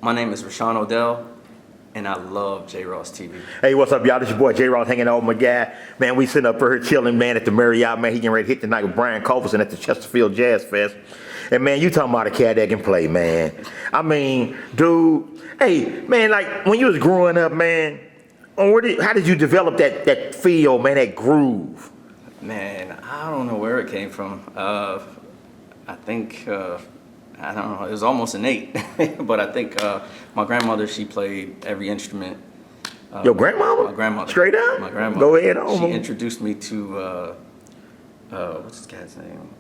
My name is Rison Odel, and I love J Ross TV. Hey, what's up, y'all? This your boy J Ross hanging out with my guy. Man, we sitting up here chilling, man, at the Marriott, man. He getting ready to hit tonight with Brian Culbertson at the Chesterfield Jazz Fest. And man, you talking about a cat that can play, man. I mean, dude, hey, man, like when you was growing up, man, how did you develop that feel, man, that groove? Man, I don't know where it came from. I think, I don't know, it was almost innate. But I think my grandmother, she played every instrument. Your grandmama? My grandmother. Straight up? My grandmother. Go ahead on. She introduced me to, what's this guy's name?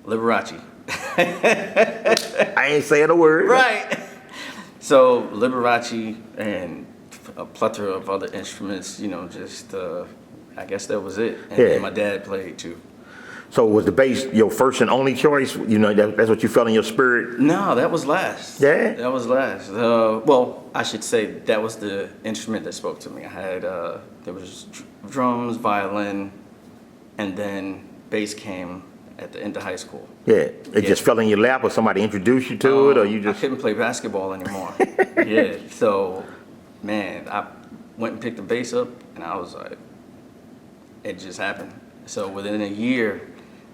Liberace. I ain't saying a word. Right. So Liberace and a plethora of other instruments, you know, just, I guess that was it. And then my dad played too. So was the bass your first and only choice? You know, that's what you felt in your spirit? No, that was last. Yeah? That was last. Well, I should say that was the instrument that spoke to me. I had, there was drums, violin, and then bass came at the end of high school. Yeah, it just fell in your lap, or somebody introduced you to it, or you just... I couldn't play basketball anymore. Yeah, so, man, I went and picked the bass up, and I was like, it just happened. So within a year,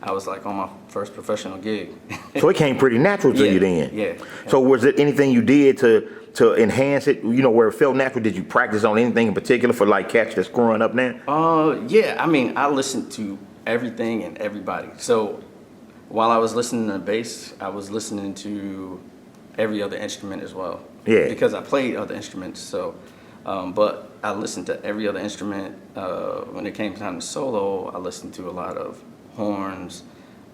I was like on my first professional gig. So it came pretty natural to you then? Yeah. So was it anything you did to enhance it, you know, where it felt natural? Did you practice on anything in particular for like cats that's growing up now? Yeah, I mean, I listened to everything and everybody. So while I was listening to bass, I was listening to every other instrument as well. Yeah. Because I played other instruments, so, but I listened to every other instrument. When it came time to solo, I listened to a lot of horns.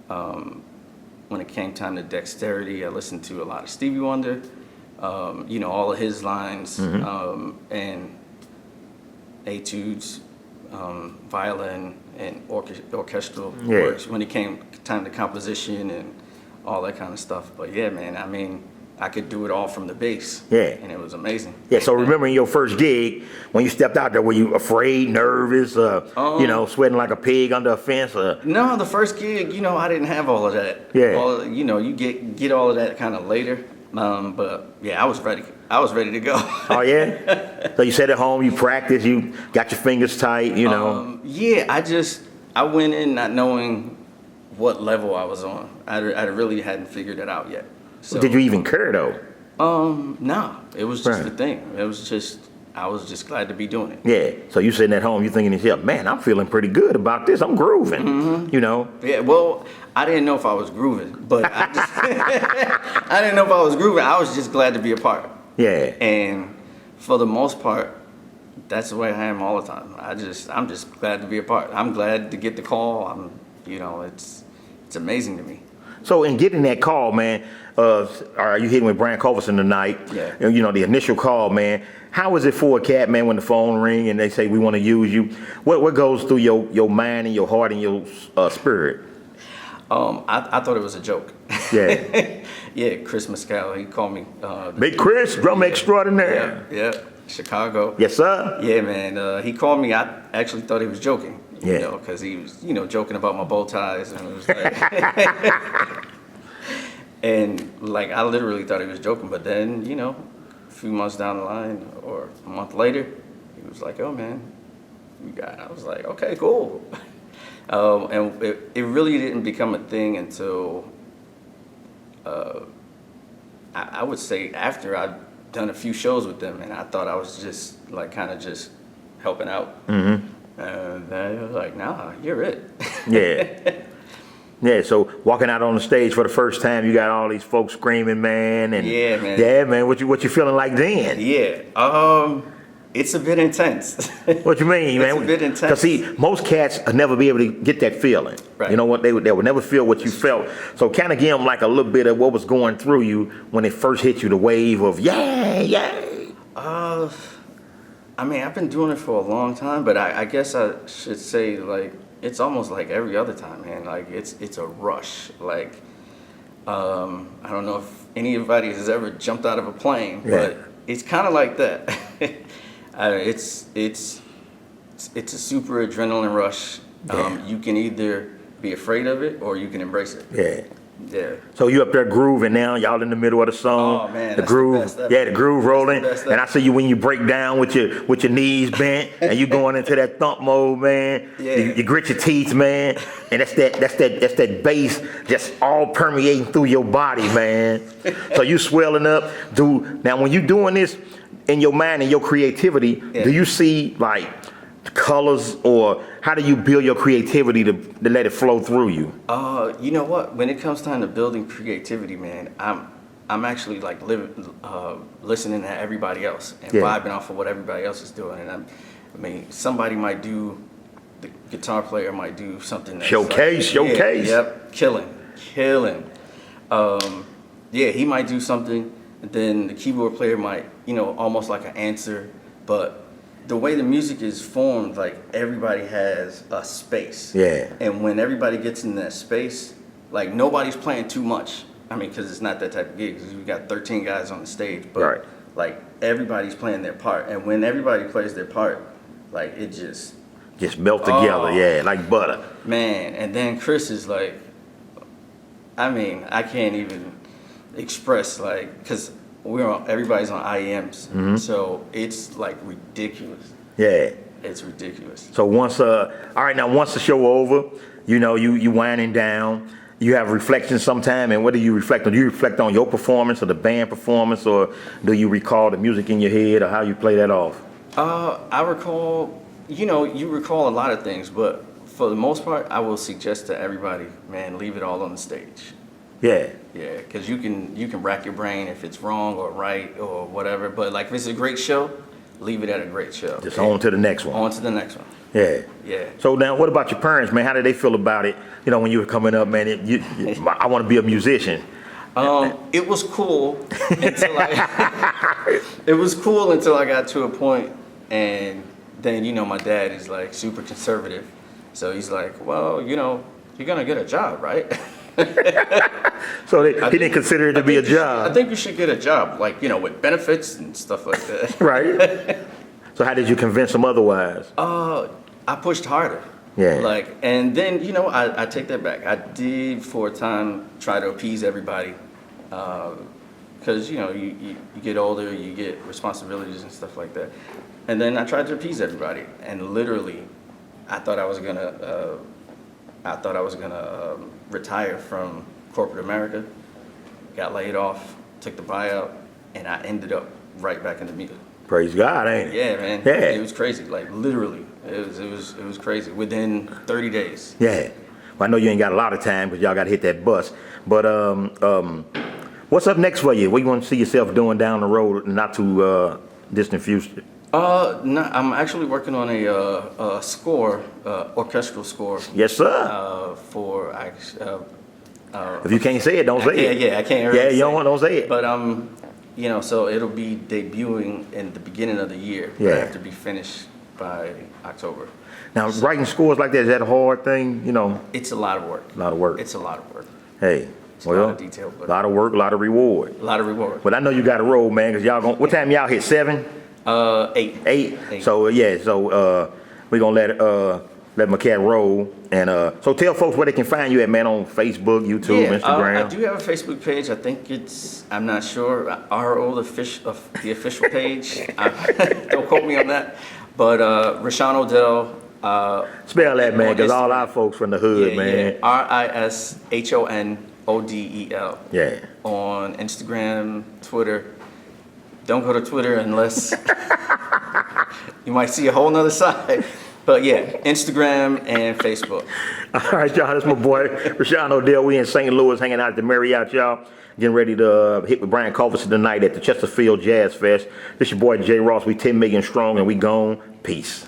When it came time to dexterity, I listened to a lot of Stevie Wonder, you know, all of his lines, and etudes, violin, and orchestral works when it came time to composition and all that kind of stuff. But yeah, man, I mean, I could do it all from the bass. Yeah. And it was amazing. Yeah, so remembering your first gig, when you stepped out there, were you afraid, nervous, you know, sweating like a pig under a fence? No, the first gig, you know, I didn't have all of that. Yeah. You know, you get all of that kind of later. But yeah, I was ready. I was ready to go. Oh yeah? So you sat at home, you practiced, you got your fingers tight, you know? Yeah, I went in not knowing what level I was on. I really hadn't figured it out yet. So, did you even care though? No, it was just a thing. It was just, I was just glad to be doing it. Yeah, so you sitting at home, you thinking to yourself, man, I'm feeling pretty good about this. I'm grooving, you know? Yeah, well, I didn't know if I was grooving, but I didn't know if I was grooving. I was just glad to be a part. Yeah. And for the most part, that's the way I am all the time. I'm just glad to be a part. I'm glad to get the call. You know, it's amazing to me. So in getting that call, man, are you hitting with Brian Culbertson tonight? Yeah. You know, the initial call, man. How is it for a cat, man, when the phone ring and they say we want to use you? What goes through your mind and your heart and your spirit? I thought it was a joke. Yeah. Yeah, Chris Mescal, he called me. Big Chris, drum extraordinaire. Yeah, Chicago. Yes, sir. Yeah, man. He called me. I actually thought he was joking. Yeah. You know, because he was, you know, joking about my bow ties, and it was like, and like I literally thought he was joking. But then, you know, a few months down the line, or a month later, he was like, "Oh man, you got." I was like, "Okay, cool." And it really didn't become a thing until I would say after I'd done a few shows with them, and I thought I was just like kind of just helping out. And they was like, "Nah, you're it." Yeah. Yeah, so walking out on the stage for the first time, you got all these folks screaming, man, and yeah, man. Yeah, man. What you feeling like then? Yeah. It's a bit intense. What you mean, man? It's a bit intense. Because see, most cats will never be able to get that feeling. Right. You know what? They would never feel what you felt. So kind of give them like a little bit of what was going through you when it first hit you, the wave of yay. I mean, I've been doing it for a long time, but I guess I should say like it's almost like every other time, man. Like it's a rush. Like I don't know if anybody has ever jumped out of a plane, but it's kind of like that. It's a super adrenaline rush. You can either be afraid of it or you can embrace it. Yeah. Yeah. So you up there grooving now, y'all in the middle of the song. Oh, man, the that's groove, the best ever. yeah, the groove rolling. That's the best And I ever. see you when you break down with your knees bent and you going into that thump mode, man. Yeah. You grit your teeth, man. And that's that bass just all permeating through your body, man. So you swelling up. Now when you doing this in your mind and your creativity, Yeah. do you see like colors, or how do you build your creativity to let it flow through you? You know what? When it comes time to building creativity, man, I'm actually like listening to everybody else and Yeah. vibing off of what everybody else is doing. And I mean, somebody might do, the guitar player might do something that's Showcase. Yep, killing. Yeah, he might do something, and then the keyboard player might, almost like an answer, but the way the music is formed, like everybody has a space. Yeah. And when everybody gets in that space, like nobody's playing too much. I mean, because it's not that type of gig. Because we got 13 guys on the stage, but Right. like everybody's playing their part. And when everybody plays their part, like it just Melt together, Oh. yeah, like butter. man. And then Chris is like, I mean, I can't even express like, because everybody's on IEMs, so it's like ridiculous. Yeah. It's ridiculous. So once all right, now once the show over, you winding down, you have reflections sometime, and what do you reflect on? Do you reflect on your performance or the band performance, or do you recall the music in your head, or how you play that off? I recall, you recall a lot of things, but for the most part, I will suggest to everybody, man, leave it all on the stage. Yeah. Yeah, because you can rack your brain if it's wrong or right or whatever. But like if it's a great show, leave it at a great show. Just on to the next one. On to the next one. Yeah. Yeah. So now, what about your parents, man? How did they feel about it? When you were coming up, man, I want to be a musician. It was cool until it was cool until I got to a point, and then my dad is like super conservative, so he's like, well, you're gonna get a job, right? So he didn't consider it to be a job. I think you should get a job, like with benefits and stuff like that. Right. So how did you convince them otherwise? I pushed harder. Yeah. And then I take that back. I did for a time try to appease everybody, because you get older, you get responsibilities and stuff like that. And then I tried to appease everybody, and literally, I thought I was gonna retire from corporate America. Got laid off, took the buyout, and I ended up right back in the music. Praise God, ain't it? Yeah, man. Yeah. It was crazy. Like literally, it was crazy. Within 30 days. Yeah. Well, I know you ain't got a lot of time because y'all got to hit that bus. But what's up next for you? What you want to see yourself doing down the road, not too distant future? No, I'm actually working on a score, orchestral score. Yes, sir. For If you can't say it, don't say it. Yeah, I can't. Really Yeah, you say don't say it. But so it'll be debuting in the beginning of the year. Yeah. I have to be finished by October. Now, writing scores like that, is that a hard thing? It's a lot of work. A lot of work. It's a lot of work. Hey, It's a lot of detail, a but lot of work, a lot of reward. a lot of reward. But I know you got to roll, man, because y'all going, what time y'all hit, 7? 8. 8? So, we're going to let my cat roll. And so tell folks where they can find you at, man, on Facebook, YouTube, Instagram. I do have a Facebook page. I think I'm not sure, RO, the official page. Don't quote me on that. But Rison Odel. Spell that, man, because all Instagram. our folks from the hood, man. Yeah. RISHONODEL. Yeah. On Instagram, Twitter. Don't go to Twitter unless you might see a whole nother side. But yeah, Instagram and Facebook. All right, y'all, that's my boy, Rison Odel. We in St. Louis hanging out at the Marriott, y'all. Getting ready to hit with Brian Culbertson tonight at the Chesterfield Jazz Fest. This your boy, J. Ross. We 10 million strong and we gone. Peace.